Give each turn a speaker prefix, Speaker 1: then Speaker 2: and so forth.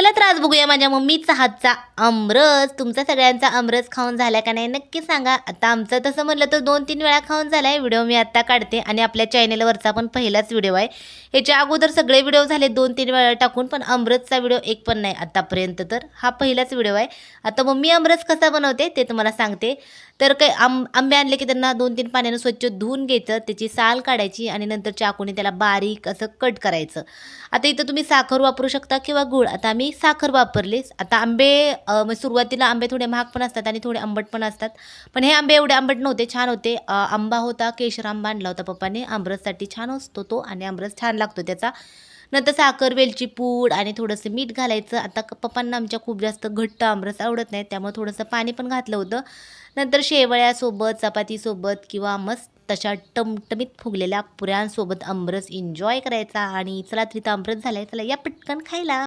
Speaker 1: चला तर आज बघूया माझ्या मम्मीचा हातचा आमरस. तुमचा सगळ्यांचा आमरस खाऊन झाला का नाही नक्की सांगा. आता आमचं तसं म्हणलं तर 2-3 वेळा खाऊन झालाय. व्हिडिओ मी आता काढते आणि आपल्या चॅनेलवरचा पण पहिलाच व्हिडिओ आहे. ह्याच्या अगोदर सगळे व्हिडिओ झाले 2-3 वेळा टाकून, पण आमरसचा व्हिडिओ एक पण नाही आतापर्यंत. तर हा पहिलाच व्हिडिओ आहे. आता मम्मी आमरस कसा बनवते ते तुम्हाला सांगते. तर काही आंबे आणले की त्यांना 2-3 पाण्यानं स्वच्छ धुवून घ्यायचं, त्याची साल काढायची आणि नंतर चाकूने त्याला बारीक असं कट करायचं. आता इथं तुम्ही साखर वापरू शकता किंवा गूळ. आता आम्ही साखर वापरली. आता आंबे सुरुवातीला आंबे थोडे महाग पण असतात आणि थोडे आंबट पण असतात. पण हे आंबे एवढे आंबट नव्हते, छान होते. आंबा होता, केशर आंबा आणला होता पप्पाने. आमरससाठी छान असतो तो आणि आमरस छान लागतो त्याचा. नंतर साखर, वेलची पूड आणि थोडंसं मीठ घालायचं. आता पप्पांना आमच्या खूप जास्त घट्ट आमरस आवडत नाही, त्यामुळे थोडंसं पाणी पण घातलं होतं. नंतर शेवळ्यासोबत, चपातीसोबत किंवा मस्त तशा टमटमीत फुगलेल्या पुऱ्यांसोबत आमरस एन्जॉय करायचा. आणि चला तर इथं आमरस झालाय, चला या पटकन खायला.